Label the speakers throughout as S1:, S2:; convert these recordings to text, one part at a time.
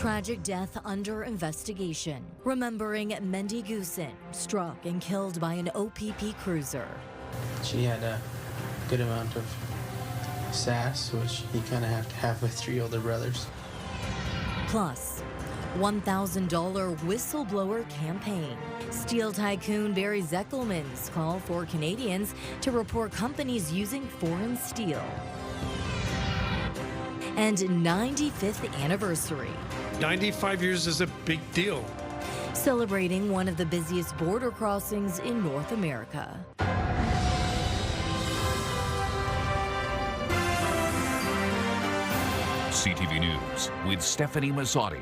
S1: tragic death under investigation. Remembering Mendy Goosen, struck and killed by an OPP cruiser.
S2: She had a good amount of sass, which you kind of have to have with 3 older brothers.
S1: Plus, $1,000 whistleblower campaign. Steel tycoon Barry Zeckelman's call for Canadians to report companies using foreign steel. And 95th anniversary.
S3: 95 years is a big deal.
S1: Celebrating one of the busiest border crossings in North America.
S4: CTV News with Stefanie Masotti.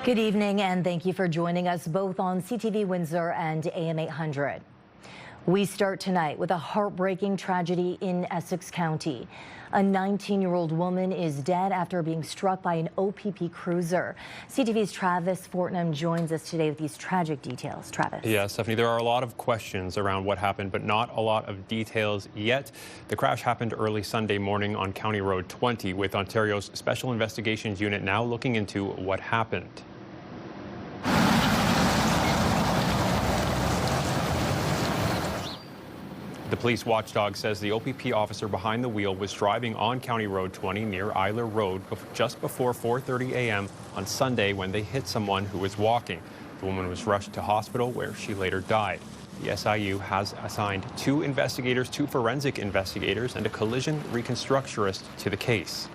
S1: Good evening and thank you for joining us both on CTV Windsor and AM 800. We start tonight with a heartbreaking tragedy in Essex County. A 19-year-old woman is dead after being struck by an OPP cruiser. CTV's Travis Fortnum joins us today with these tragic details. Travis.
S5: Yeah, Stephanie, there are a lot of questions around what happened, but not a lot of details yet. The crash happened early Sunday morning on County Road 20, with Ontario's Special Investigations Unit now looking into what happened. The police watchdog says the OPP officer behind the wheel was driving on County Road 20 near Isler Road just before 4:30 a.m. on Sunday when they hit someone who was walking. The woman was rushed to hospital where she later died. The SIU has assigned 2 investigators, 2 forensic investigators, and a collision reconstructionist to the case.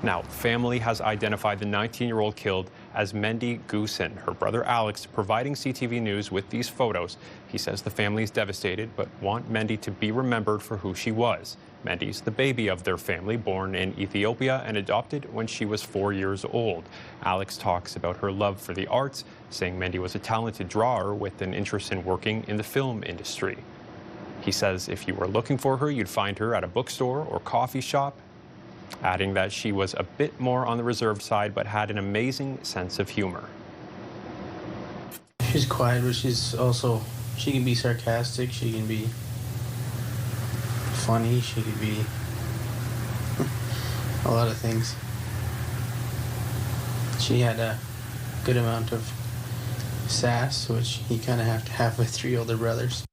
S5: Now, family has identified the 19-year-old killed as Mendy Goosen. Her brother Alex providing CTV News with these photos. He says the family is devastated but want Mendy to be remembered for who she was. Mendy's the baby of their family, born in Ethiopia and adopted when she was 4 years old. Alex talks about her love for the arts, saying Mendy was a talented drawer with an interest in working in the film industry. He says if you were looking for her, you'd find her at a bookstore or coffee shop, adding that she was a bit more on the reserved side but had an amazing sense of humor.
S2: She's quiet, but she can be sarcastic, she can be funny, she can be a lot of things. She had a good amount of sass, which you kind of have to have with 3 older brothers.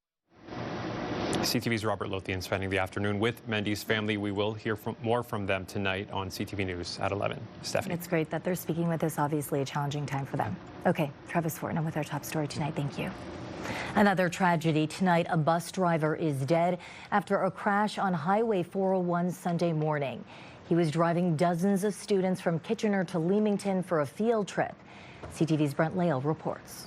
S5: CTV's Robert Lothian spending the afternoon with Mendy's family. We will hear more from them tonight on CTV News at 11. Stephanie.
S1: It's great that they're speaking with us. Obviously a challenging time for them. Okay, Travis Fortnum with our top story tonight. Thank you. Another tragedy tonight. A bus driver is dead after a crash on Highway 401 Sunday morning. He was driving dozens of students from Kitchener to Leamington for a field trip. CTV's Brent Lael reports.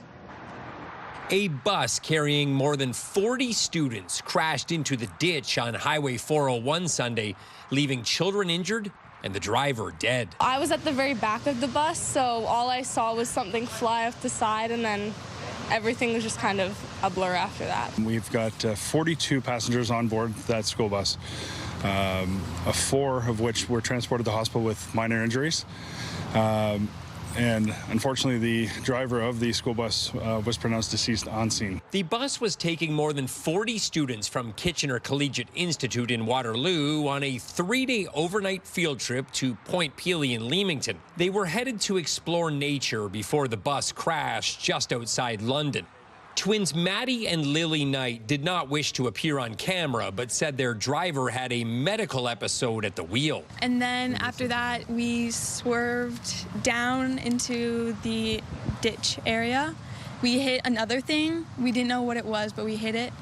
S6: A bus carrying more than 40 students crashed into the ditch on Highway 401 Sunday, leaving children injured and the driver dead.
S7: I was at the very back of the bus, so all I saw was something fly off the side, and then everything was just kind of a blur after that.
S8: We've got 42 passengers on board that school bus, 4 of which were transported to the hospital with minor injuries. And unfortunately, the driver of the school bus was pronounced deceased on scene.
S6: The bus was taking more than 40 students from Kitchener Collegiate Institute in Waterloo on a 3-day overnight field trip to Point Pelee in Leamington. They were headed to explore nature before the bus crashed just outside London. Twins Maddie and Lily Knight did not wish to appear on camera, but said their driver had a medical episode at the wheel.
S7: And then after that, we swerved down into the ditch area. We hit another thing. We didn't know what it was, but we hit it.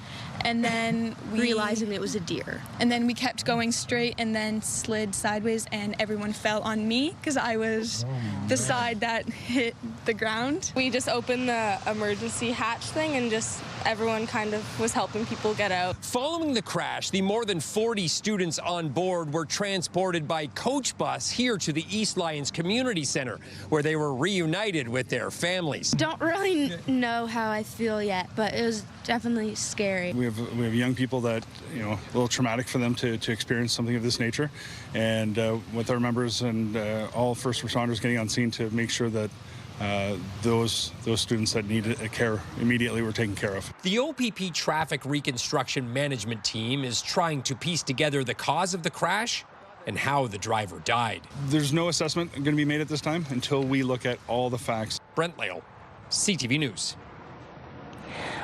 S7: And then
S9: realizing it was a deer.
S7: And then we kept going straight and then slid sideways, and everyone fell on me because I was the side that hit the ground. We just opened the emergency hatch thing, and just everyone kind of was helping people get out.
S6: Following the crash, the more than 40 students on board were transported by coach bus here to the East Lyons Community Center, where they were reunited with their families.
S9: Don't really know how I feel yet, but it was definitely scary.
S8: We have young people that, a little traumatic for them to experience something of this nature, and with our members and all first responders getting on scene to make sure that those students that needed care immediately were taken care of.
S6: The OPP Traffic Reconstruction Management Team is trying to piece together the cause of the crash and how the driver died.
S8: There's no assessment going to be made at this time until we look at all the facts.
S6: Brent Lale, CTV News.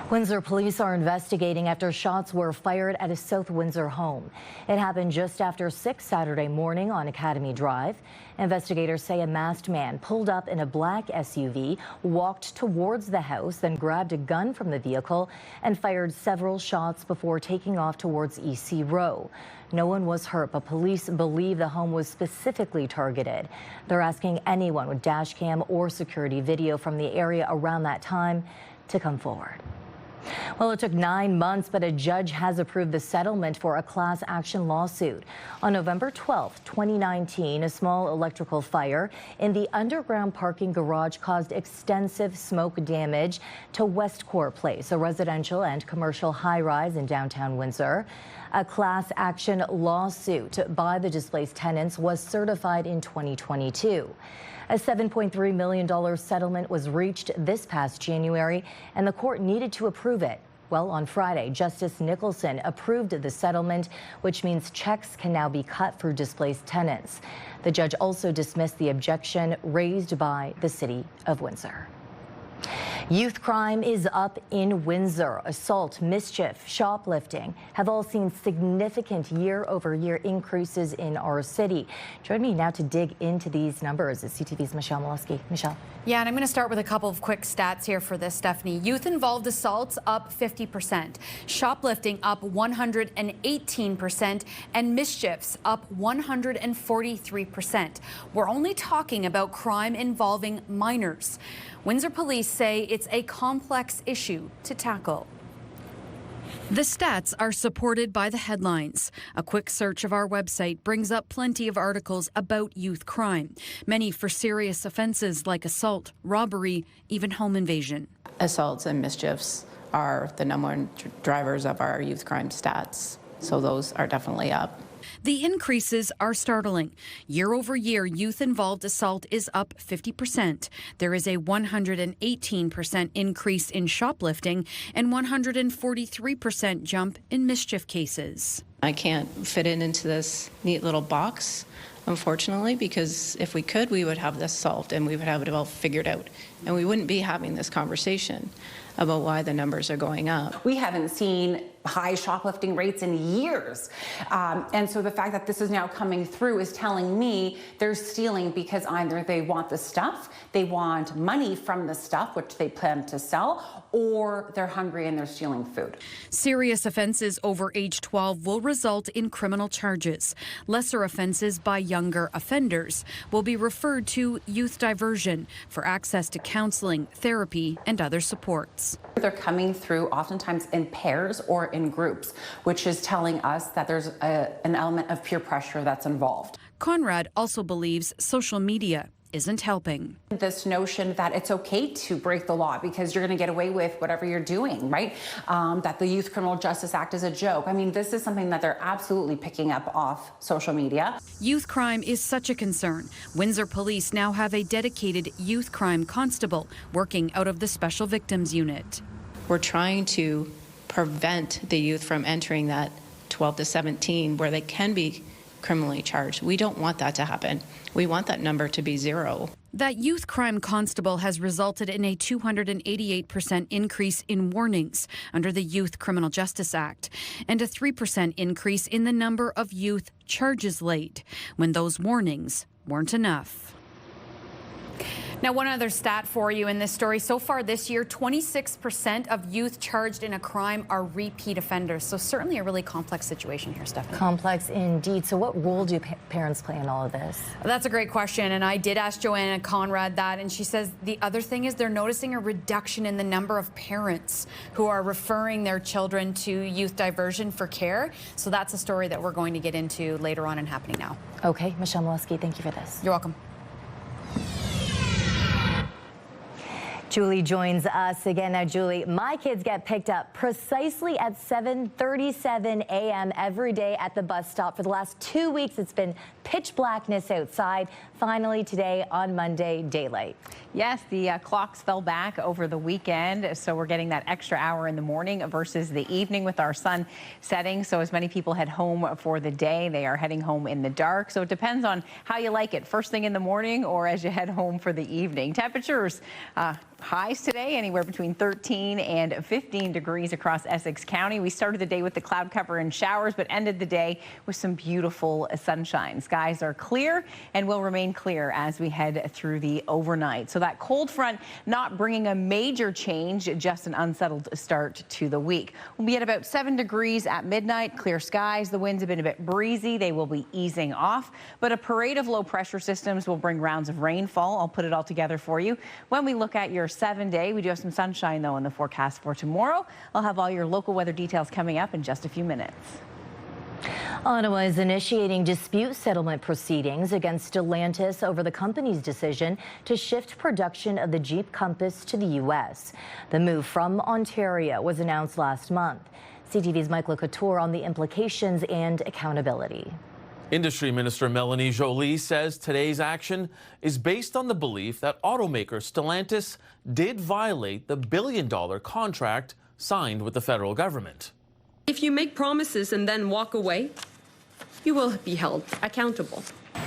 S1: Windsor police are investigating after shots were fired at a South Windsor home. It happened just after 6 Saturday morning on Academy Drive. Investigators say a masked man pulled up in a black SUV, walked towards the house, then grabbed a gun from the vehicle and fired several shots before taking off towards EC Row. No one was hurt, but police believe the home was specifically targeted. They're asking anyone with dash cam or security video from the area around that time to come forward. Well, it took 9 months, but a judge has approved the settlement for a class action lawsuit. On November 12, 2019, a small electrical fire in the underground parking garage caused extensive smoke damage to Westcourt Place, a residential and commercial high-rise in downtown Windsor. A class action lawsuit by the displaced tenants was certified in 2022. A $7.3 million settlement was reached this past January, and the court needed to approve it. Well, on Friday, Justice Nicholson approved the settlement, which means checks can now be cut for displaced tenants. The judge also dismissed the objection raised by the City of Windsor. Youth crime is up in Windsor. Assault, mischief, shoplifting have all seen significant year-over-year increases in our city. Join me now to dig into these numbers is CTV's Michelle Molesky. Michelle.
S10: Yeah, and I'm going to start with a couple of quick stats here for this, Stefanie. Youth-involved assaults up 50%, shoplifting up 118%, and mischiefs up 143%. We're only talking about crime involving minors. Windsor police say it's a complex issue to tackle. The stats are supported by the headlines. A quick search of our website brings up plenty of articles about youth crime, many for serious offenses like assault, robbery, even home invasion.
S11: Assaults and mischiefs are the number one drivers of our youth crime stats, so those are definitely up.
S10: The increases are startling. Year over year, youth-involved assault is up 50%. There is a 118% increase in shoplifting and 143% jump in mischief cases.
S11: I can't fit it into this neat little box, unfortunately, because if we could, we would have this solved and we would have it all figured out. And we wouldn't be having this conversation about why the numbers are going up.
S12: We haven't seen high shoplifting rates in years. And so the fact that this is now coming through is telling me they're stealing because either they want the stuff, they want money from the stuff, which they plan to sell, or they're hungry and they're stealing food.
S10: Serious offenses over age 12 will result in criminal charges. Lesser offenses by younger offenders will be referred to youth diversion for access to counseling, therapy, and other supports.
S12: They're coming through oftentimes in pairs or in groups, which is telling us that there's an element of peer pressure that's involved.
S10: Conrad also believes social media isn't helping.
S12: This notion that it's okay to break the law because you're going to get away with whatever you're doing, right? That the Youth Criminal Justice Act is a joke. I mean, this is something that they're absolutely picking up off social media.
S10: Youth crime is such a concern. Windsor police now have a dedicated youth crime constable working out of the Special Victims Unit.
S11: We're trying to prevent the youth from entering that 12 to 17 where they can be criminally charged. We don't want that to happen. We want that number to be zero.
S10: That youth crime constable has resulted in a 288% increase in warnings under the Youth Criminal Justice Act and a 3% increase in the number of youth charges laid when those warnings weren't enough. Now, one other stat for you in this story. So far this year, 26% of youth charged in a crime are repeat offenders. So certainly a really complex situation here, Stefanie.
S1: Complex indeed. So what role do parents play in all of this?
S10: That's a great question. And I did ask Joanna Conrad that. And she says the other thing is they're noticing a reduction in the number of parents who are referring their children to youth diversion for care. So that's a story that we're going to get into later on and happening now.
S1: Okay, Michelle Molesky, thank you for this.
S10: You're welcome.
S1: Julie joins us again. Now, Julie, my kids get picked up precisely at 7:37 a.m. every day at the bus stop. For the last 2 weeks, it's been pitch blackness outside. Finally, today on Monday, daylight.
S13: Yes, the clocks fell back over the weekend, so we're getting that extra hour in the morning versus the evening with our sun setting. So as many people head home for the day, they are heading home in the dark. So it depends on how you like it, first thing in the morning or as you head home for the evening. Temperatures highs today, anywhere between 13 and 15 degrees across Essex County. We started the day with the cloud cover and showers, but ended the day with some beautiful sunshine. Skies are clear and will remain clear as we head through the overnight. So that cold front not bringing a major change, just an unsettled start to the week. We'll be at about 7 degrees at midnight, clear skies. The winds have been a bit breezy. They will be easing off, but a parade of low pressure systems will bring rounds of rainfall. I'll put it all together for you. When we look at your 7-day, we do have some sunshine though in the forecast for tomorrow. I'll have all your local weather details coming up in just a few minutes.
S1: Ottawa is initiating dispute settlement proceedings against Stellantis over the company's decision to shift production of the Jeep Compass to the U.S. The move from Ontario was announced last month. CTV's Michael Couture on the implications and accountability.
S14: Industry Minister Melanie Joly says today's action is based on the belief that automaker Stellantis did violate the billion-dollar contract signed with the federal government.
S15: If you make promises and then walk away, you will be held accountable.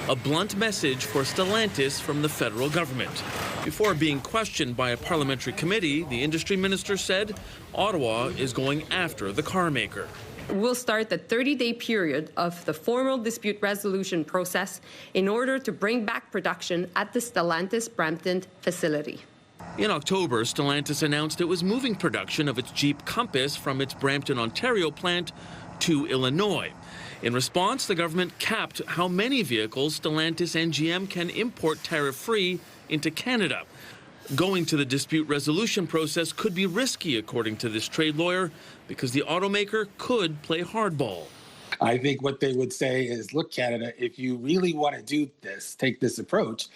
S16: A blunt message for Stellantis from the federal government. Before being questioned by a parliamentary committee, the industry minister said Ottawa is going after the car maker.
S15: We'll start the 30-day period of the formal dispute resolution process in order to bring back production at the Stellantis Brampton facility.
S16: In October, Stellantis announced it was moving production of its Jeep Compass from its Brampton, Ontario plant to Illinois. In response, the government capped how many vehicles Stellantis and GM can import tariff-free into Canada. Going to the dispute resolution process could be risky, according to this trade lawyer, because the automaker could play hardball.
S17: I think what they would say is, look, Canada, if you really want to do this, take this approach,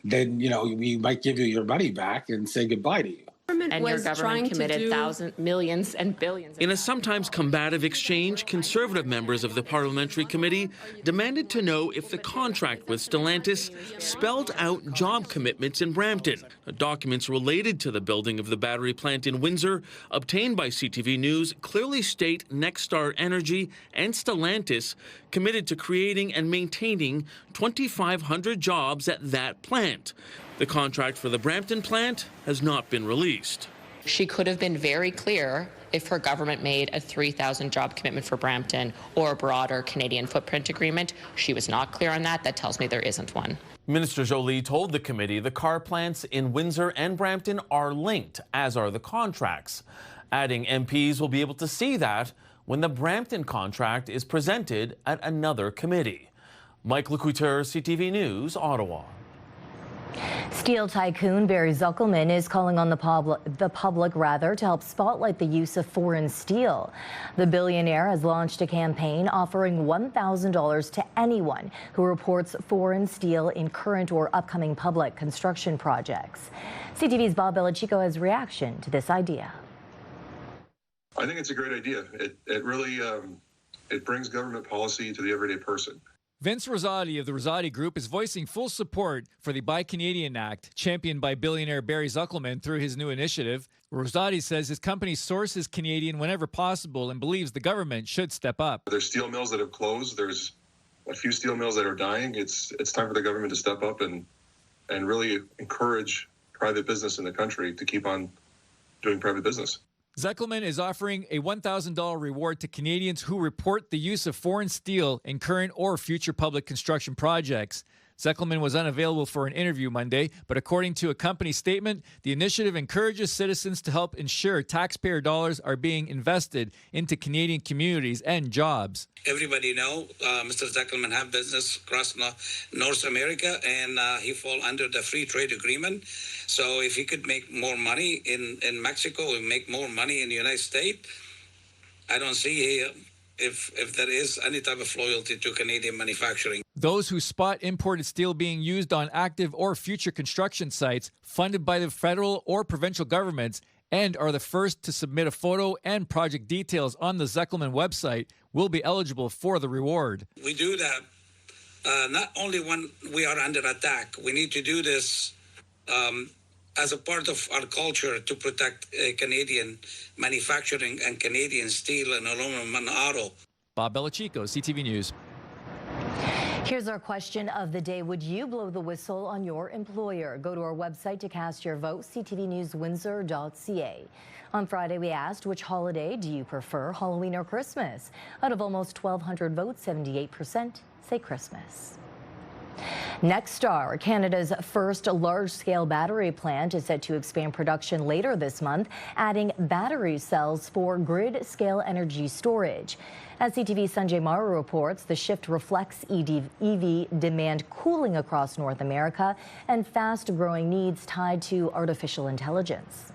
S17: then, we might give you your money back and say goodbye to you.
S18: And your government committed thousands, millions, and billions.
S16: In a sometimes combative exchange, Conservative members of the parliamentary committee demanded to know if the contract with Stellantis spelled out job commitments in Brampton. Documents related to the building of the battery plant in Windsor, obtained by CTV News, clearly state Nexstar Energy and Stellantis committed to creating and maintaining 2,500 jobs at that plant. The contract for the Brampton plant has not been released.
S18: She could have been very clear if her government made a 3,000 job commitment for Brampton or a broader Canadian footprint agreement. She was not clear on that. That tells me there isn't one.
S14: Minister Joly told the committee the car plants in Windsor and Brampton are linked, as are the contracts. Adding MPs will be able to see that when the Brampton contract is presented at another committee. Michael Couture, CTV News, Ottawa.
S1: Steel tycoon Barry Zuckelman is calling on the public to help spotlight the use of foreign steel. The billionaire has launched a campaign offering $1,000 to anyone who reports foreign steel in current or upcoming public construction projects. CTV's Bob Belichico has reaction to this idea.
S19: I think it's a great idea. It really it brings government policy to the everyday person.
S20: Vince Rosati of the Rosati Group is voicing full support for the Buy Canadian Act, championed by billionaire Barry Zuckelman through his new initiative. Rosati says his company sources Canadian whenever possible and believes the government should step up.
S19: There's steel mills that have closed. There's a few steel mills that are dying. It's time for the government to step up and really encourage private business in the country to keep on doing private business.
S20: Zuckelman is offering a $1,000 reward to Canadians who report the use of foreign steel in current or future public construction projects. Zuckelman was unavailable for an interview Monday, but according to a company statement, the initiative encourages citizens to help ensure taxpayer dollars are being invested into Canadian communities and jobs.
S21: Everybody know Mr. Zuckelman have business across North America, and he fall under the free trade agreement. So if he could make more money in Mexico and make more money in the United States, I don't see if there is any type of loyalty to Canadian manufacturing.
S20: Those who spot imported steel being used on active or future construction sites funded by the federal or provincial governments and are the first to submit a photo and project details on the Zuckelman website will be eligible for the reward.
S21: We do that not only when we are under attack. We need to do this as a part of our culture to protect Canadian manufacturing and Canadian steel and aluminum and auto.
S20: Bob Belichico, CTV News.
S1: Here's our question of the day. Would you blow the whistle on your employer? Go to our website to cast your vote, ctvnewswindsor.ca. On Friday, we asked, which holiday do you prefer, Halloween or Christmas? Out of almost 1,200 votes, 78% say Christmas. Nexstar, Canada's first large-scale battery plant, is set to expand production later this month, adding battery cells for grid-scale energy storage. As CTV Sanjay Maru reports, the shift reflects EV demand cooling across North America and fast-growing needs tied to artificial intelligence.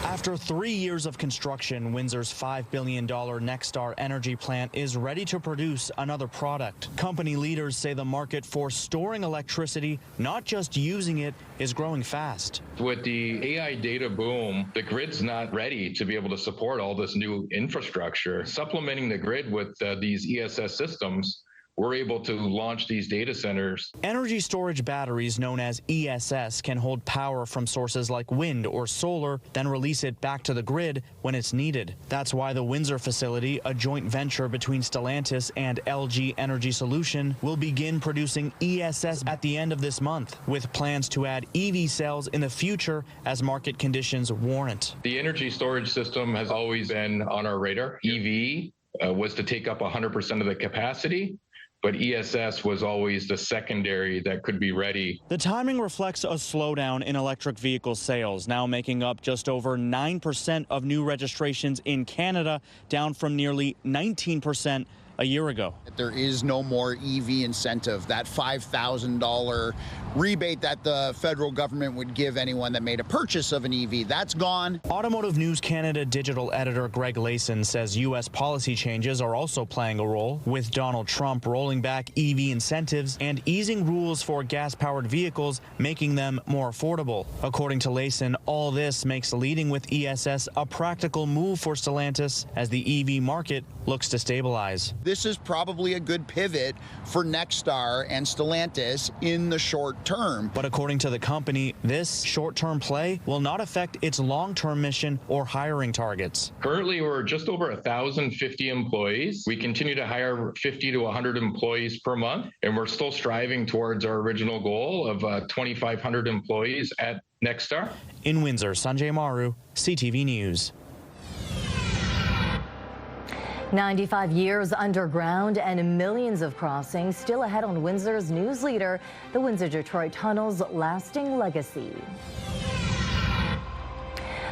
S3: After 3 years of construction, Windsor's $5 billion Nexstar energy plant is ready to produce another product. Company leaders say the market for storing electricity, not just using it, is growing fast.
S22: With the AI data boom, the grid's not ready to be able to support all this new infrastructure. Supplementing the grid with these ESS systems, we're able to launch these data centers.
S3: Energy storage batteries, known as ESS, can hold power from sources like wind or solar, then release it back to the grid when it's needed. That's why the Windsor facility, a joint venture between Stellantis and LG Energy Solution, will begin producing ESS at the end of this month, with plans to add EV cells in the future as market conditions warrant.
S22: The energy storage system has always been on our radar. EV was to take up 100% of the capacity, but ESS was always the secondary that could be ready.
S3: The timing reflects a slowdown in electric vehicle sales, now making up just over 9% of new registrations in Canada, down from nearly 19% a year ago.
S23: There is no more EV incentive. That $5,000 rebate that the federal government would give anyone that made a purchase of an EV, that's gone.
S3: Automotive News Canada digital editor Greg Layson says U.S. policy changes are also playing a role, with Donald Trump rolling back EV incentives and easing rules for gas-powered vehicles, making them more affordable. According to Layson, all this makes leading with ESS a practical move for Stellantis as the EV market looks to stabilize.
S23: This is probably a good pivot for Nexstar and Stellantis in the short term.
S3: But according to the company, this short-term play will not affect its long-term mission or hiring targets.
S22: Currently, we're just over 1,050 employees. We continue to hire 50 to 100 employees per month, and we're still striving towards our original goal of 2,500 employees at Nexstar.
S3: In Windsor, Sanjay Maru, CTV News.
S1: 95 years underground and millions of crossings still ahead on Windsor's news leader, the Windsor-Detroit Tunnel's lasting legacy.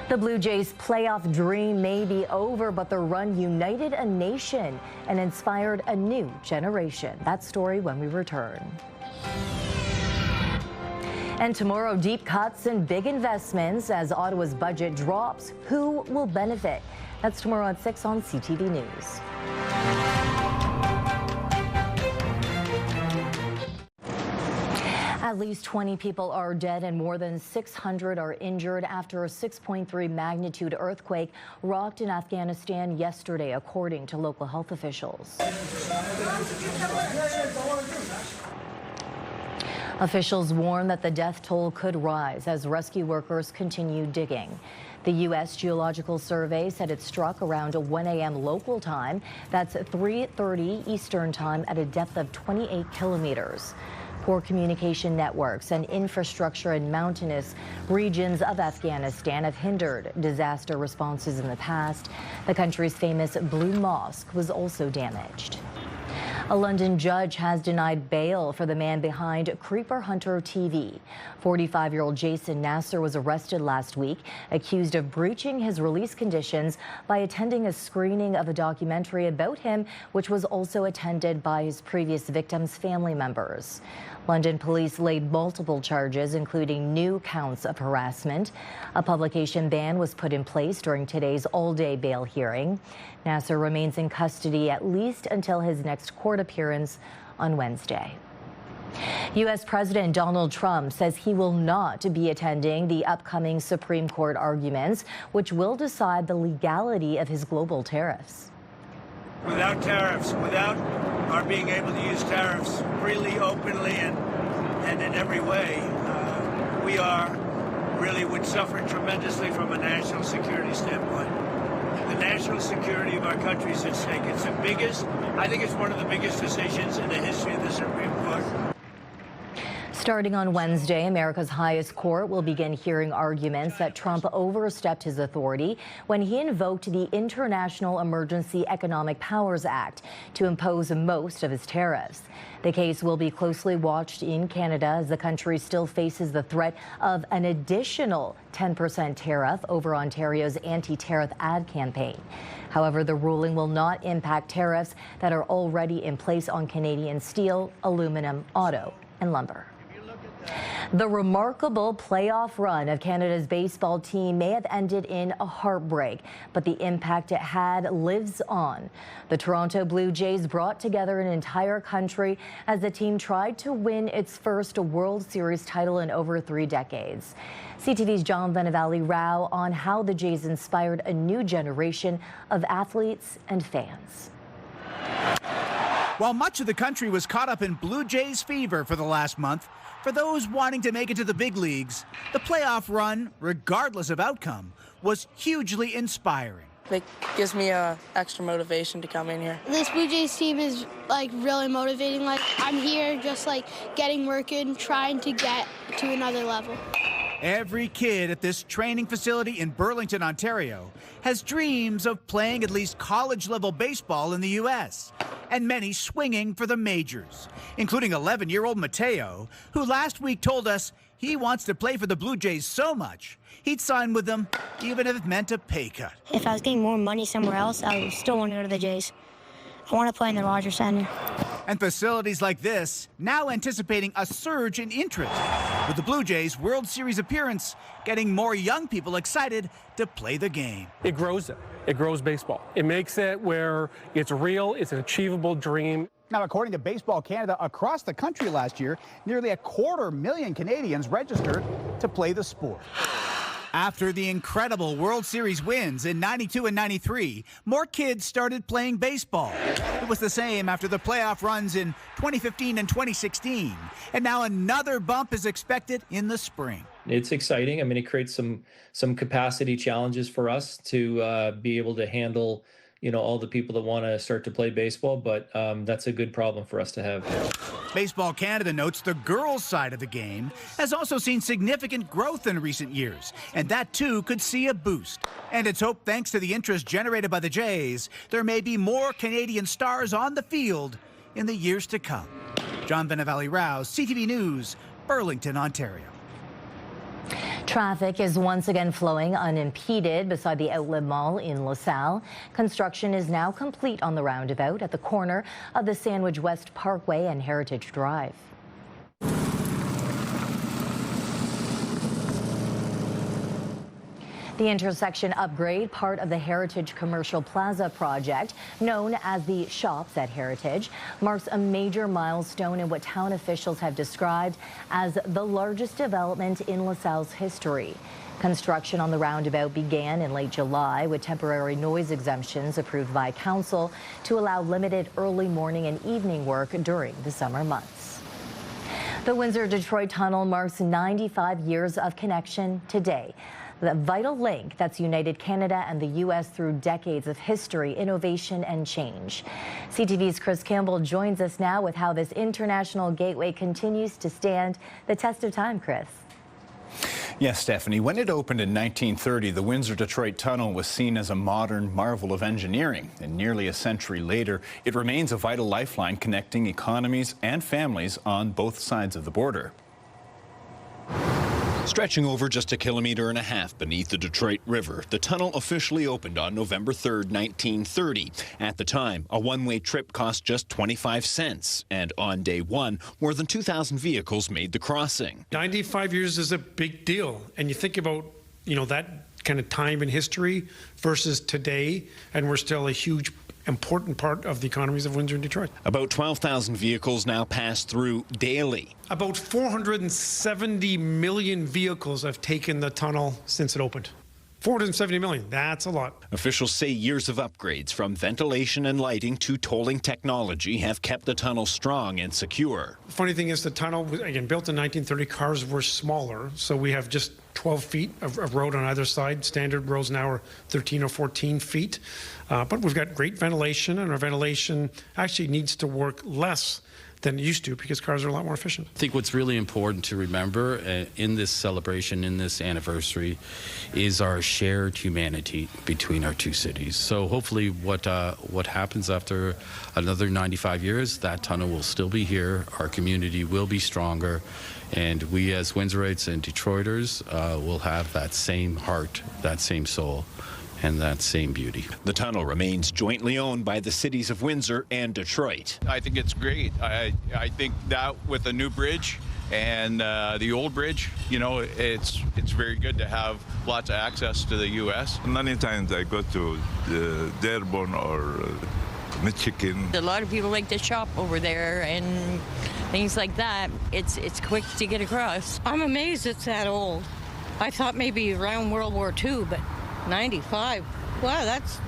S1: The Blue Jays' playoff dream may be over, but the run united a nation and inspired a new generation. That story when we return. And tomorrow, deep cuts and big investments as Ottawa's budget drops. Who will benefit? That's tomorrow at 6 on CTV News. At least 20 people are dead and more than 600 are injured after a 6.3 magnitude earthquake rocked in Afghanistan yesterday, according to local health officials. Officials warn that the death toll could rise as rescue workers continue digging. The U.S. Geological Survey said it struck around 1 a.m. local time. That's 3:30 Eastern time at a depth of 28 kilometers. Poor communication networks and infrastructure in mountainous regions of Afghanistan have hindered disaster responses in the past. The country's famous Blue Mosque was also damaged. A London judge has denied bail for the man behind Creeper Hunter TV. 45-year-old Jason Nasser was arrested last week, accused of breaching his release conditions by attending a screening of a documentary about him, which was also attended by his previous victims' family members. London police laid multiple charges, including new counts of harassment. A publication ban was put in place during today's all-day bail hearing. Nasser remains in custody at least until his next court appearance on Wednesday. U.S. President Donald Trump says he will not be attending the upcoming Supreme Court arguments, which will decide the legality of his global tariffs.
S24: Without tariffs, without our being able to use tariffs freely, openly, and
S2: and in every way, we would suffer tremendously from a national security standpoint. The national security of our country is at stake. It's the biggest, I think it's one of the biggest decisions in the history of the Supreme Court.
S1: Starting on Wednesday, America's highest court will begin hearing arguments that Trump overstepped his authority when he invoked the International Emergency Economic Powers Act to impose most of his tariffs. The case will be closely watched in Canada as the country still faces the threat of an additional 10% tariff over Ontario's anti-tariff ad campaign. However, the ruling will not impact tariffs that are already in place on Canadian steel, aluminum, auto, and lumber. The remarkable playoff run of Canada's baseball team may have ended in a heartbreak, but the impact it had lives on. The Toronto Blue Jays brought together an entire country as the team tried to win its first World Series title in over 3 decades. CTV's John Venevali-Rao on how the Jays inspired a new generation of athletes and fans.
S4: While much of the country was caught up in Blue Jays fever for the last month, for those wanting to make it to the big leagues, the playoff run, regardless of outcome, was hugely inspiring.
S5: It gives me extra motivation to come in here.
S24: This Blue Jays team is really motivating. I'm here just getting work in, trying to get to another level.
S4: Every kid at this training facility in Burlington, Ontario, has dreams of playing at least college-level baseball in the U.S., and many swinging for the majors, including 11-year-old Mateo, who last week told us he wants to play for the Blue Jays so much, he'd sign with them even if it meant a pay cut.
S24: If I was getting more money somewhere else, I would still want to go to the Jays. I want to play in the Rogers Center.
S4: And facilities like this now anticipating a surge in interest, with the Blue Jays' World Series appearance getting more young people excited to play the game.
S25: It grows it. It grows baseball. It makes it where it's real, it's an achievable dream.
S4: Now, according to Baseball Canada, across the country last year, nearly 250,000 Canadians registered to play the sport. After the incredible World Series wins in '92 and '93, more kids started playing baseball. It was the same after the playoff runs in 2015 and 2016. And now another bump is expected in the spring.
S26: It's exciting. I mean, it creates some capacity challenges for us to be able to handle, all the people that want to start to play baseball, but that's a good problem for us to have.
S4: Baseball Canada notes the girls' side of the game has also seen significant growth in recent years, and that too could see a boost. And it's hoped, thanks to the interest generated by the Jays, there may be more Canadian stars on the field in the years to come. John Venevali-Rao, CTV News, Burlington, Ontario.
S1: Traffic is once again flowing unimpeded beside the Outlet Mall in LaSalle. Construction is now complete on the roundabout at the corner of the Sandwich West Parkway and Heritage Drive. The intersection upgrade, part of the Heritage Commercial Plaza project, known as the Shops at Heritage, marks a major milestone in what town officials have described as the largest development in LaSalle's history. Construction on the roundabout began in late July with temporary noise exemptions approved by council to allow limited early morning and evening work during the summer months. The Windsor-Detroit Tunnel marks 95 years of connection today. The vital link that's united Canada and the U.S. through decades of history, innovation, and change. CTV's Chris Campbell joins us now with how this international gateway continues to stand the test of time. Chris.
S27: Yes, Stephanie. When it opened in 1930, the Windsor-Detroit Tunnel was seen as a modern marvel of engineering. And nearly a century later, it remains a vital lifeline connecting economies and families on both sides of the border.
S28: Stretching over just 1.5 kilometers beneath the Detroit River, the tunnel officially opened on November 3rd, 1930. At the time, a one-way trip cost just 25 cents. And on day one, more than 2,000 vehicles made the crossing.
S29: 95 years is a big deal. And you think about, that kind of time in history versus today, and we're still a huge important part of the economies of Windsor and Detroit.
S28: About 12,000 vehicles now pass through daily.
S29: About 470 million vehicles have taken the tunnel since it opened. $470 million, that's a lot.
S28: Officials say years of upgrades from ventilation and lighting to tolling technology have kept the tunnel strong and secure.
S29: The funny thing is the tunnel, again, built in 1930, cars were smaller, so we have just 12 feet of road on either side. Standard roads now are 13 or 14 feet. But we've got great ventilation, and our ventilation actually needs to work less than it used to because cars are a lot more efficient.
S6: I think what's really important to remember in this celebration, in this anniversary, is our shared humanity between our two cities. So hopefully what happens after another 95 years, that tunnel will still be here, our community will be stronger, and we as Windsorites and Detroiters will have that same heart, that same soul, and that same beauty.
S28: The tunnel remains jointly owned by the cities of Windsor and Detroit.
S7: I think it's great. I think that with the new bridge and the old bridge, you know, it's very good to have lots of access to the U.S.
S8: Many times I go to Dearborn or Michigan.
S9: A lot of people like to shop over there and things like that. It's quick to get across.
S10: I'm amazed it's that old. I thought maybe around World War II, but 95. Wow,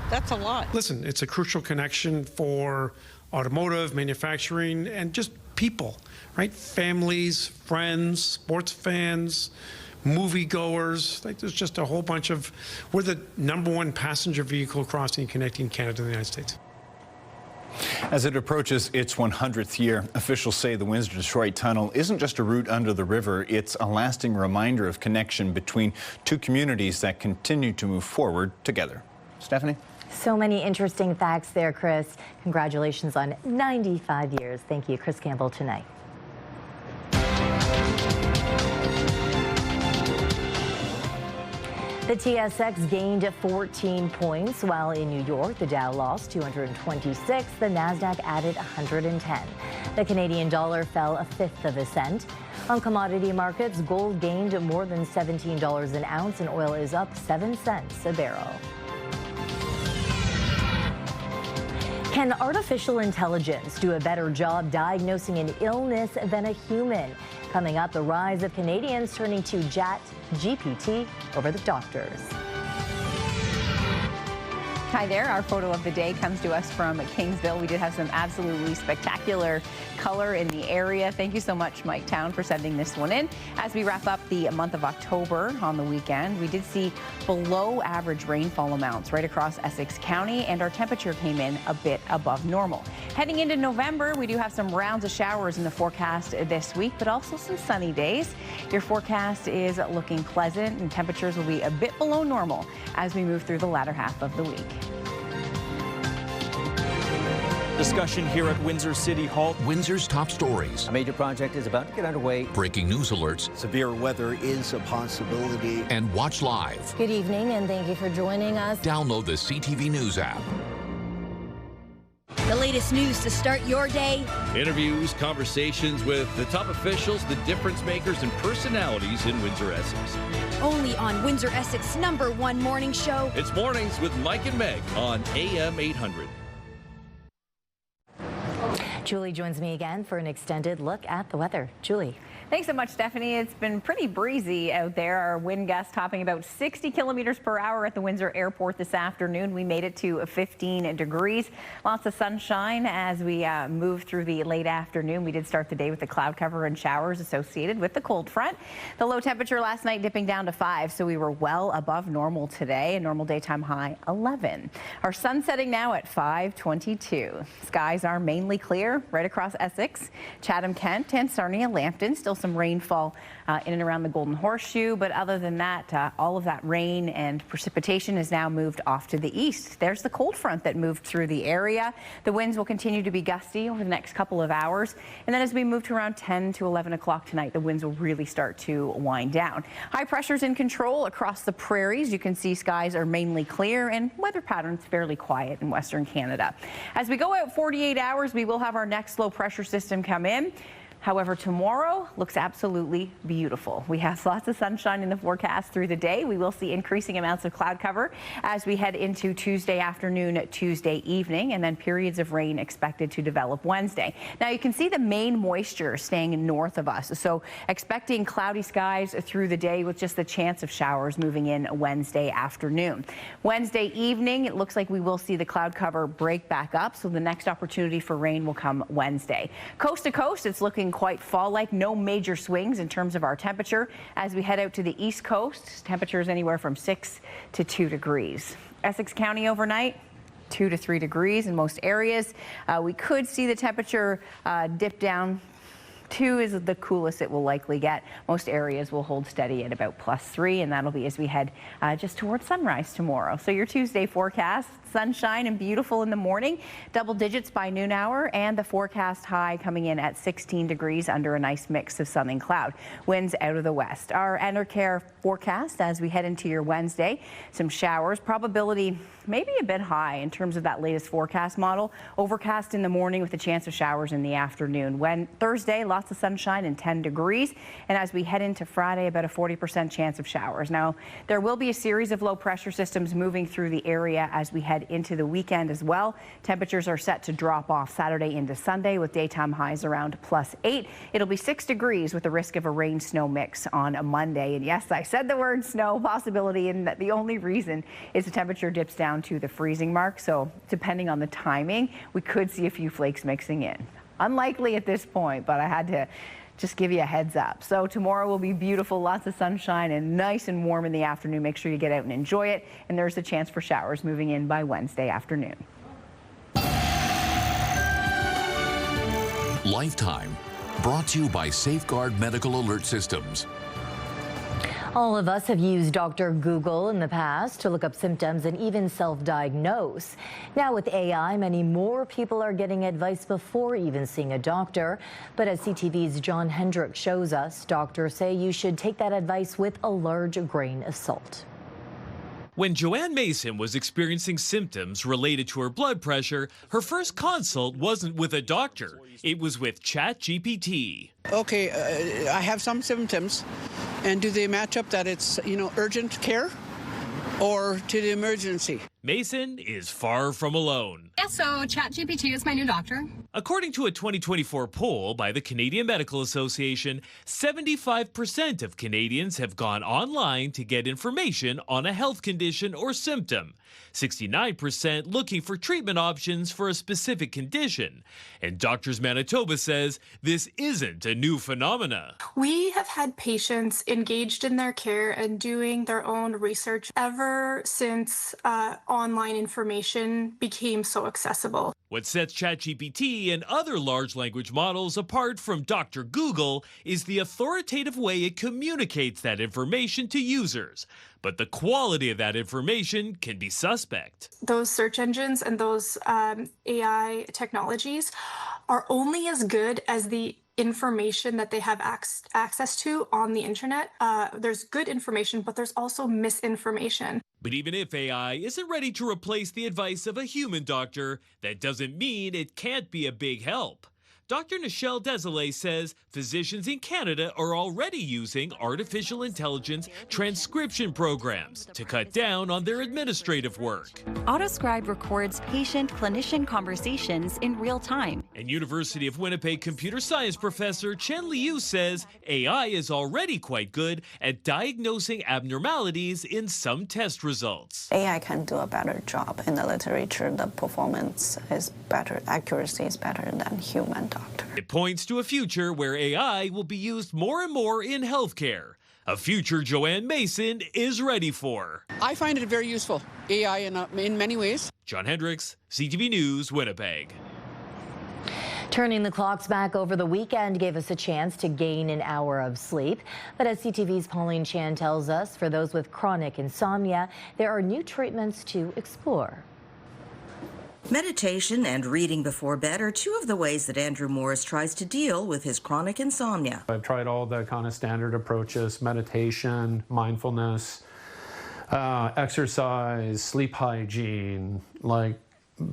S10: that's a lot.
S29: Listen, it's a crucial connection for automotive, manufacturing, and just people, right? Families, friends, sports fans, moviegoers. Like there's just a whole bunch of, we're the #1 passenger vehicle crossing connecting Canada and the United States.
S27: As it approaches its 100th year, officials say the Windsor-Detroit Tunnel isn't just a route under the river, it's a lasting reminder of connection between two communities that continue to move forward together. Stephanie?
S1: So many interesting facts there, Chris. Congratulations on 95 years. Thank you, Chris Campbell, tonight. The TSX gained 14 points, while in New York, the Dow lost 226, the Nasdaq added 110. The Canadian dollar fell a fifth of a cent. On commodity markets, gold gained more than $17 an ounce, and oil is up 7 cents a barrel. Can artificial intelligence do a better job diagnosing an illness than a human? Coming up, the rise of Canadians turning to ChatGPT over the doctors.
S11: Hi there. Our photo of the day comes to us from Kingsville. We did have some absolutely spectacular color in the area. Thank you so much, Mike Town, for sending this one in. As we wrap up the month of October on the weekend, we did see below average rainfall amounts right across Essex County, and our temperature came in a bit above normal. Heading into November, we do have some rounds of showers in the forecast this week, but also some sunny days. Your forecast is looking pleasant, and temperatures will be a bit below normal as we move through the latter half of the week.
S12: Discussion here at Windsor City Hall.
S13: Windsor's top stories.
S15: A major project is about to get underway.
S13: Breaking news alerts.
S15: Severe weather is a possibility.
S13: And watch live.
S1: Good evening, and thank you for joining us.
S13: Download the CTV News app.
S30: The latest news to start your day.
S31: Interviews, conversations with the top officials, the difference makers, and personalities in Windsor, Essex.
S30: Only on Windsor, Essex #1 morning show.
S31: It's Mornings with Mike and Meg on AM 800.
S1: Julie joins me again for an extended look at the weather. Julie.
S11: Thanks so much, Stephanie. It's been pretty breezy out there. Our wind gusts topping about 60 kilometers per hour at the Windsor Airport this afternoon. We made it to 15 degrees. Lots of sunshine as we move through the late afternoon. We did start the day with the cloud cover and showers associated with the cold front. The low temperature last night dipping down to 5, so we were well above normal today. A normal daytime high 11. Our sun setting now at 5:22. Skies are mainly clear right across Essex, Chatham, Kent, and Sarnia, Lambton. Still some rainfall in and around the Golden Horseshoe, but other than that, all of that rain and precipitation has now moved off to the east. There's the cold front that moved through the area. The winds will continue to be gusty over the next couple of hours, and then as we move to around 10 to 11 o'clock tonight, the winds will really start to wind down. High pressure's in control across the prairies. You can see skies are mainly clear and weather patterns fairly quiet in Western Canada. As we go out 48 hours, we will have our next low pressure system come in. However, tomorrow looks absolutely beautiful. We have lots of sunshine in the forecast through the day. We will see increasing amounts of cloud cover as we head into Tuesday afternoon, Tuesday evening, and then periods of rain expected to develop Wednesday. Now you can see the main moisture staying north of us, so expecting cloudy skies through the day with just the chance of showers moving in Wednesday afternoon. Wednesday evening, it looks like we will see the cloud cover break back up, so the next opportunity for rain will come Wednesday. Coast to coast, it's looking quite fall-like. No major swings in terms of our temperature. As we head out to the east coast, temperatures anywhere from 6 to 2 degrees. Essex County overnight, 2 to 3 degrees in most areas. We could see the temperature dip down. 2 is the coolest it will likely get. Most areas will hold steady at about +3, and that'll be as we head just towards sunrise tomorrow. So your Tuesday forecast, sunshine and beautiful in the morning, double digits by noon hour, and the forecast high coming in at 16 degrees under a nice mix of sun and cloud. Winds out of the west. Our Enercare forecast as we head into your Wednesday, some showers, probability maybe a bit high in terms of that latest forecast model. Overcast in the morning with a chance of showers in the afternoon. When Thursday, lots of sunshine and 10 degrees. And as we head into Friday, about a 40% chance of showers. Now, there will be a series of low pressure systems moving through the area as we head into the weekend as well. Temperatures are set to drop off Saturday into Sunday with daytime highs around +8. It'll be 6 degrees with the risk of a rain-snow mix on a Monday. And yes, I said the word snow possibility, and the only reason is the temperature dips down to the freezing mark. So depending on the timing, we could see a few flakes mixing in. Unlikely at this point, but I had to just give you a heads up. So tomorrow will be beautiful, lots of sunshine and nice and warm in the afternoon. Make sure you get out and enjoy it. And there's a chance for showers moving in by Wednesday afternoon.
S13: Lifetime, brought to you by Safeguard Medical Alert Systems.
S1: All of us have used Dr. Google in the past to look up symptoms and even self-diagnose. Now with AI, many more people are getting advice before even seeing a doctor. But as CTV's John Hendricks shows us, doctors say you should take that advice with a large grain of salt.
S2: When Joanne Mason was experiencing symptoms related to her blood pressure, her first consult wasn't with a doctor. It was with ChatGPT.
S3: Okay, I have some symptoms, and do they match up that it's, urgent care or to the emergency?
S2: Mason is far from alone.
S14: Yeah, so ChatGPT is my new doctor.
S2: According to a 2024 poll by the Canadian Medical Association, 75% of Canadians have gone online to get information on a health condition or symptom. 69% looking for treatment options for a specific condition. And Doctors Manitoba says this isn't a new phenomena.
S16: We have had patients engaged in their care and doing their own research ever since online information became so accessible.
S2: What sets ChatGPT and other large language models apart from Dr. Google is the authoritative way it communicates that information to users. But the quality of that information can be suspect.
S16: Those search engines and those AI technologies are only as good as the information that they have access to on the internet. There's good information, but there's also misinformation.
S2: But even if AI isn't ready to replace the advice of a human doctor, that doesn't mean it can't be a big help. Dr. Nichelle Desolé says physicians in Canada are already using artificial intelligence transcription programs to cut down on their administrative work.
S17: AutoScribe records patient-clinician conversations in real time.
S2: And University of Winnipeg computer science professor Chen Liu says AI is already quite good at diagnosing abnormalities in some test results.
S18: AI can do a better job. In the literature, the performance is better, accuracy is better than human doctor.
S2: It points to a future where AI will be used more and more in healthcare, a future Joanne Mason is ready for.
S3: I find it very useful, AI in many ways.
S2: John Hendricks, CTV News, Winnipeg.
S1: Turning the clocks back over the weekend gave us a chance to gain an hour of sleep. But as CTV's Pauline Chan tells us, for those with chronic insomnia, there are new treatments to explore.
S19: Meditation and reading before bed are two of the ways that Andrew Morris tries to deal with his chronic insomnia.
S25: I've tried all the kind of standard approaches: meditation, mindfulness, exercise, sleep hygiene, like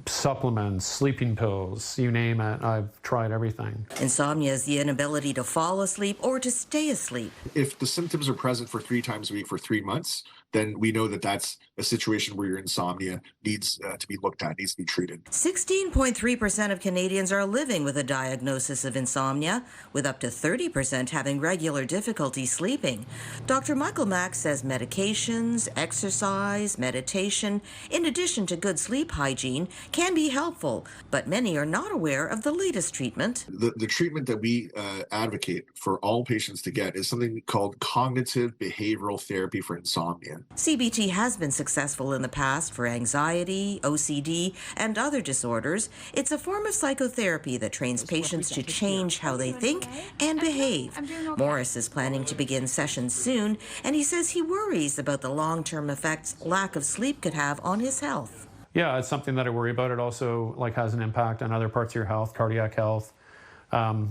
S25: supplements, sleeping pills, you name it. I've tried everything.
S19: Insomnia is the inability to fall asleep or to stay asleep.
S4: If the symptoms are present for 3 times a week for 3 months, then we know that that's a situation where your insomnia needs to be looked at, needs to be treated.
S19: 16.3% of Canadians are living with a diagnosis of insomnia, with up to 30% having regular difficulty sleeping. Dr. Michael Mack says medications, exercise, meditation, in addition to good sleep hygiene, can be helpful, but many are not aware of the latest treatment.
S4: The treatment that we advocate for all patients to get is something called cognitive behavioral therapy for insomnia.
S19: CBT has been successful in the past for anxiety, OCD, and other disorders. It's a form of psychotherapy that trains patients to change how they think and behave. Morris is planning to begin sessions soon, and he says he worries about the long-term effects lack of sleep could have on his health.
S25: Yeah, it's something that I worry about. It also has an impact on other parts of your health, cardiac health,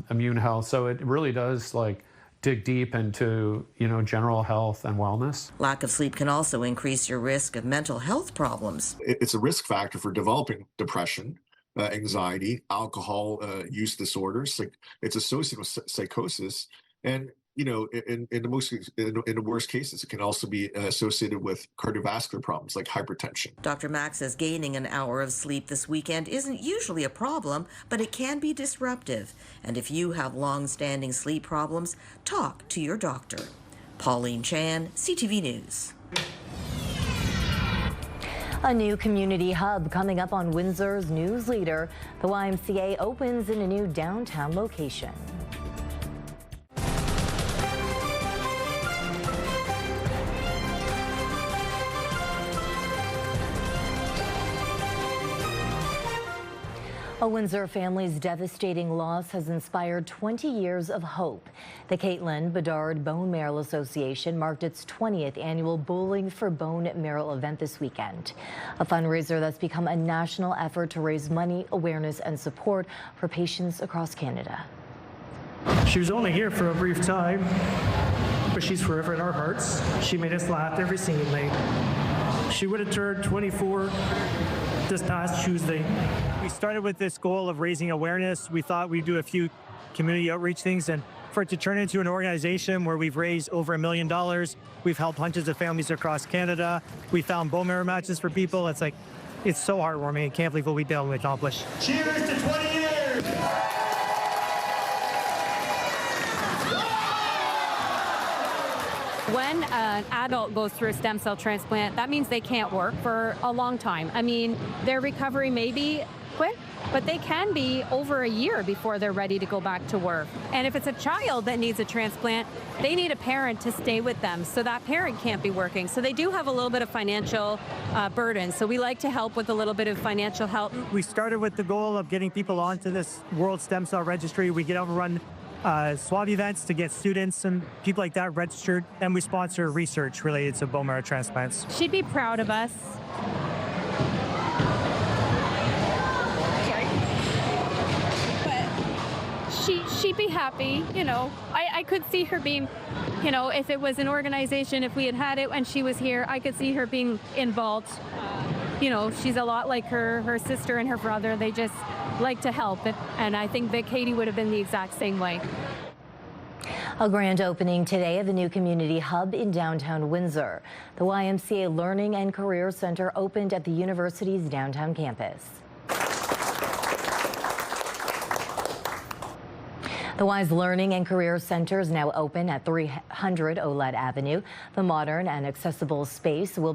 S25: immune health. So it really does dig deep into, general health and wellness.
S19: Lack of sleep can also increase your risk of mental health problems.
S4: It's a risk factor for developing depression, anxiety, alcohol use disorders. It's associated with psychosis, and in the worst cases, it can also be associated with cardiovascular problems like hypertension.
S19: Dr. Mack says gaining an hour of sleep this weekend isn't usually a problem, but it can be disruptive. And if you have long-standing sleep problems, talk to your doctor. Pauline Chan, CTV News.
S1: A new community hub coming up on Windsor's news leader. The YMCA opens in a new downtown location. A Windsor family's devastating loss has inspired 20 years of hope. The Caitlin Bedard Bone Marrow Association marked its 20th annual Bowling for Bone Marrow event this weekend, a fundraiser that's become a national effort to raise money, awareness, and support for patients across Canada.
S5: She was only here for a brief time, but she's forever in our hearts. She made us laugh every single day. She would have turned 24 this past Tuesday.
S6: We started with this goal of raising awareness. We thought we'd do a few community outreach things, and for it to turn into an organization where we've raised over $1 million, we've helped hundreds of families across Canada. We found bone marrow matches for people. It's so heartwarming. I can't believe what we've been able to accomplish.
S5: Cheers to 20 years!
S7: When an adult goes through a stem cell transplant, that means they can't work for a long time. I mean, their recovery may be quick, but they can be over a year before they're ready to go back to work. And if it's a child that needs a transplant, they need a parent to stay with them, so that parent can't be working. So they do have a little bit of financial burden. So we like to help with a little bit of financial help.
S6: We started with the goal of getting people onto this World Stem Cell Registry. We get out and run swab events to get students and people like that registered, and we sponsor research related to bone marrow transplants.
S7: She'd be proud of us. She'd be happy, I could see her being, if it was an organization, if we had it when she was here, I could see her being involved. She's a lot like her sister and her brother. They just like to help, and I think that Katie would have been the exact same way.
S1: A grand opening today of a new community hub in downtown Windsor. The YMCA Learning and Career Center opened at the university's downtown campus. The Wise Learning and Career Center is now open at 300 Olette Avenue. The modern and accessible space will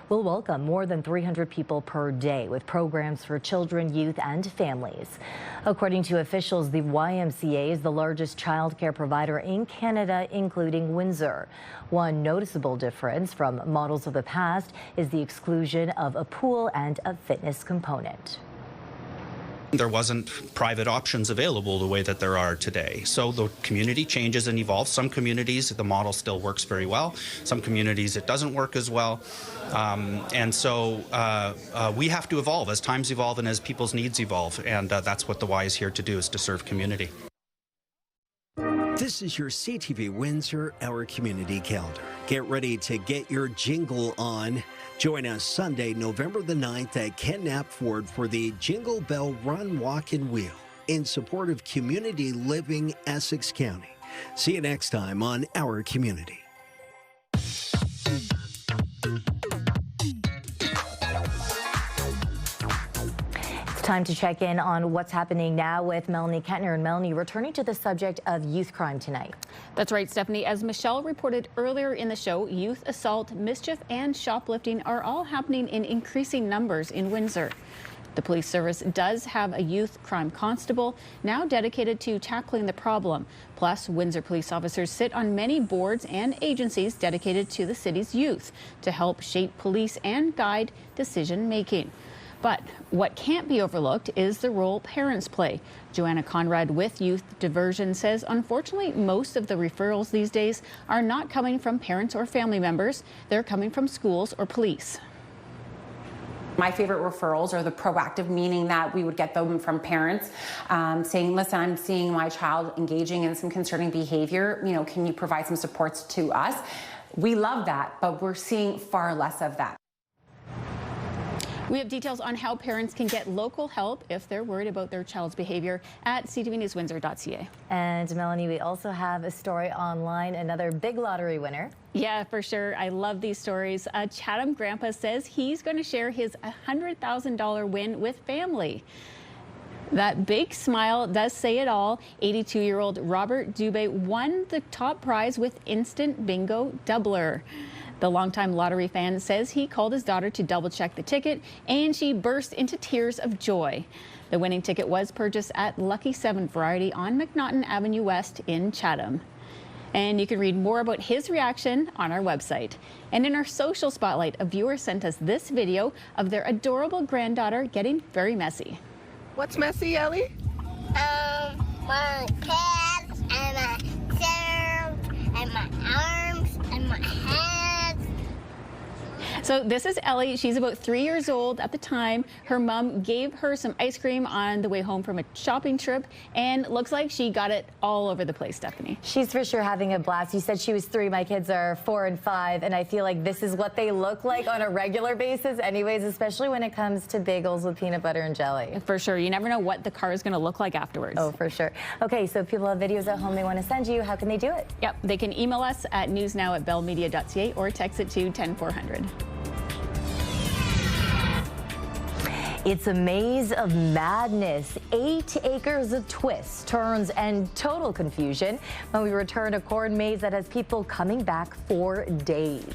S1: welcome more than 300 people per day with programs for children, youth, and families. According to officials, the YMCA is the largest childcare provider in Canada, including Windsor. One noticeable difference from models of the past is the exclusion of a pool and a fitness component.
S20: There wasn't private options available the way that there are today. So the community changes and evolves. Some communities, the model still works very well. Some communities, it doesn't work as well. And so we have to evolve as times evolve and as people's needs evolve. And that's what the Y is here to do, is to serve community.
S8: This is your CTV Windsor Hour Community Calendar. Get ready to get your jingle on. Join us Sunday, November the 9th at Ken Knapp Ford for the Jingle Bell Run, Walk, and Wheel in support of community living Essex County. See you next time on Our Community.
S1: Time to check in on what's happening now with Melanie Kettner. And Melanie, returning to the subject of youth crime tonight.
S9: That's right, Stephanie. As Michelle reported earlier in the show, youth assault, mischief, and shoplifting are all happening in increasing numbers in Windsor. The police service does have a youth crime constable now dedicated to tackling the problem. Plus, Windsor police officers sit on many boards and agencies dedicated to the city's youth to help shape police and guide decision making. But what can't be overlooked is the role parents play. Joanna Conrad with Youth Diversion says, unfortunately, most of the referrals these days are not coming from parents or family members. They're coming from schools or police.
S10: My favorite referrals are the proactive, meaning that we would get them from parents saying, listen, I'm seeing my child engaging in some concerning behavior. You know, can you provide some supports to us? We love that, but we're seeing far less of that.
S9: We have details on how parents can get local help if they're worried about their child's behavior at ctvnewswindsor.ca.
S1: And Melanie, we also have a story online, another big lottery winner.
S9: Yeah, for sure. I love these stories. Chatham grandpa says he's going to share his $100,000 win with family. That big smile does say it all. 82-year-old Robert Dubé won the top prize with Instant Bingo Doubler. The longtime lottery fan says he called his daughter to double-check the ticket, and she burst into tears of joy. The winning ticket was purchased at Lucky 7 Variety on McNaughton Avenue West in Chatham. And you can read more about his reaction on our website. And in our social spotlight, a viewer sent us this video of their adorable granddaughter getting very messy.
S21: What's messy, Ellie?
S22: My calves and my serves and my arms and my head.
S9: So this is Ellie. She's about 3 years old at the time. Her mom gave her some ice cream on the way home from a shopping trip, and looks like she got it all over the place, Stephanie.
S1: She's for sure having a blast. You said she was 3. My kids are 4 and 5, and I feel like this is what they look like on a regular basis anyways, especially when it comes to bagels with peanut butter and jelly.
S9: For sure. You never know what the car is going to look like afterwards.
S1: Oh, for sure. Okay, so if people have videos at home they want to send you, how can they do it?
S9: Yep, they can email us at newsnow@bellmedia.ca or text it to 10400.
S1: It's a maze of madness, 8 acres of twists, turns, and total confusion when we return a corn maze that has people coming back for days.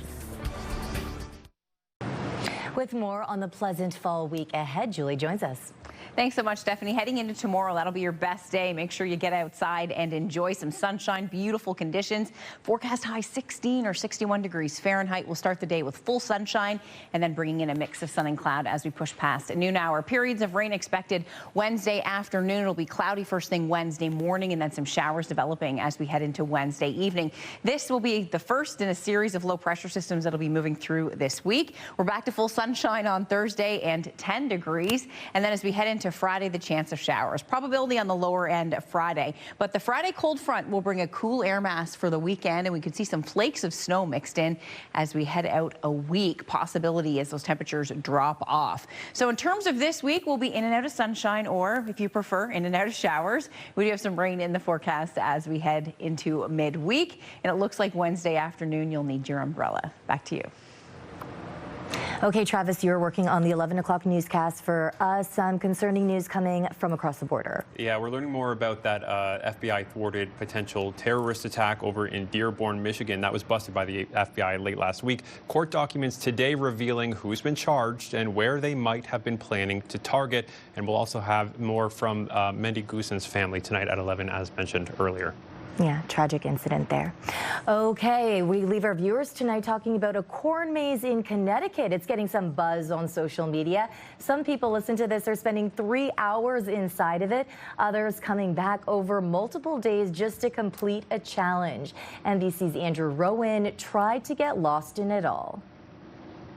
S1: With more on the pleasant fall week ahead, Julie joins us.
S11: Thanks so much, Stephanie. Heading into tomorrow, that'll be your best day. Make sure you get outside and enjoy some sunshine, beautiful conditions. Forecast high 16 or 61 degrees Fahrenheit. We'll start the day with full sunshine and then bringing in a mix of sun and cloud as we push past a noon hour. Periods of rain expected Wednesday afternoon. It'll be cloudy first thing Wednesday morning and then some showers developing as we head into Wednesday evening. This will be the first in a series of low pressure systems that'll be moving through this week. We're back to full sunshine on Thursday and 10 degrees. And then as we head into Friday, the chance of showers. Probability on the lower end of Friday. But the Friday cold front will bring a cool air mass for the weekend, and we could see some flakes of snow mixed in as we head out a week. Possibility as those temperatures drop off. So in terms of this week, we'll be in and out of sunshine, or if you prefer, in and out of showers. We do have some rain in the forecast as we head into midweek. And it looks like Wednesday afternoon, you'll need your umbrella. Back to you.
S1: Okay, Travis, you're working on the 11 o'clock newscast for us. Some concerning news coming from across the border.
S23: Yeah, we're learning more about that FBI thwarted potential terrorist attack over in Dearborn, Michigan. That was busted by the FBI late last week. Court documents today revealing who's been charged and where they might have been planning to target. And we'll also have more from Mendy Goosen's family tonight at 11, as mentioned earlier.
S1: Yeah, tragic incident there. Okay, we leave our viewers tonight talking about a corn maze in Connecticut. It's getting some buzz on social media. Some people listen to this are spending 3 hours inside of it. Others coming back over multiple days just to complete a challenge. NBC's Andrew Rowan tried to get lost in it all.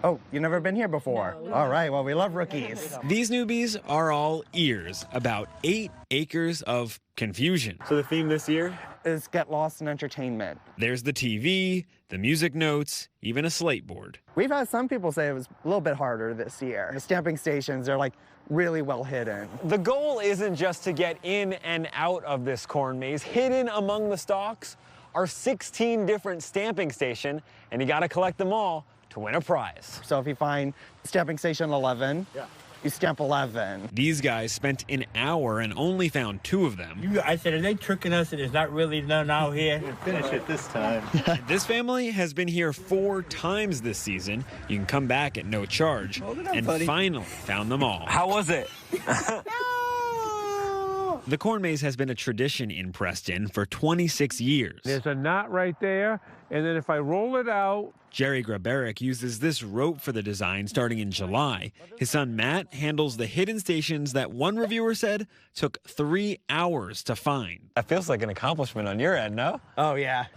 S24: Oh, you've never been here before? No. All right, well, we love rookies.
S26: These newbies are all ears about 8 acres of confusion.
S24: So the theme this year? is get lost in entertainment.
S12: There's the TV, the music notes, even a slate board.
S24: We've had some people say it was a little bit harder this year. The stamping stations are like really well hidden.
S13: The goal isn't just to get in and out of this corn maze. Hidden among the stalks are 16 different stamping stations, and you got to collect them all to win a prize.
S24: So if you find stamping station 11, you stamp 11.
S12: These guys spent an hour and only found 2 of them.
S14: I said, are they tricking us and there's not really none out here?
S12: Finish it this time. This family has been here 4 times this season. You can come back at no charge. And finally found them all.
S13: How was it?
S12: The corn maze has been a tradition in Preston for 26 years.
S15: There's a knot right there, and then if I roll it out...
S12: Jerry Graberick uses this rope for the design starting in July. His son Matt handles the hidden stations that one reviewer said took 3 hours to find.
S13: That feels like an accomplishment on your end, no?
S24: Oh, yeah.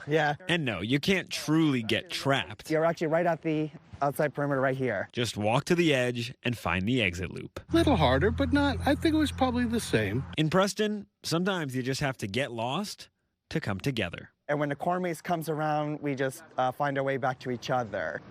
S12: And no, you can't truly get trapped.
S24: You're actually right at the outside perimeter right here.
S12: Just walk to the edge and find the exit loop.
S16: Little harder, but not. I think it was probably the same.
S12: In Preston, sometimes you just have to get lost to come together.
S24: And when the corn maze comes around, we just find our way back to each other.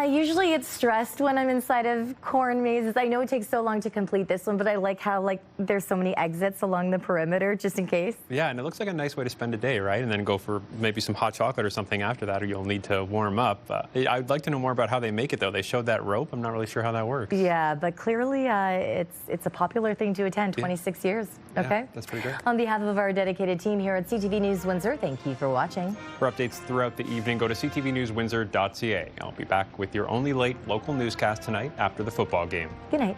S1: Usually it's stressed when I'm inside of corn mazes. I know it takes so long to complete this one, but I like how there's so many exits along the perimeter just in case.
S23: Yeah, and it looks like a nice way to spend a day, right? And then go for maybe some hot chocolate or something after that, or you'll need to warm up. I'd like to know more about how they make it, though. They showed that rope. I'm not really sure how that works.
S1: Yeah, but clearly it's a popular thing to attend. 26 years. Okay,
S23: yeah, that's pretty good.
S1: On behalf of our dedicated team here at CTV News Windsor, thank you for watching.
S23: For updates throughout the evening, go to ctvnewswindsor.ca. I'll be back with your only late local newscast tonight after the football game.
S1: Good night.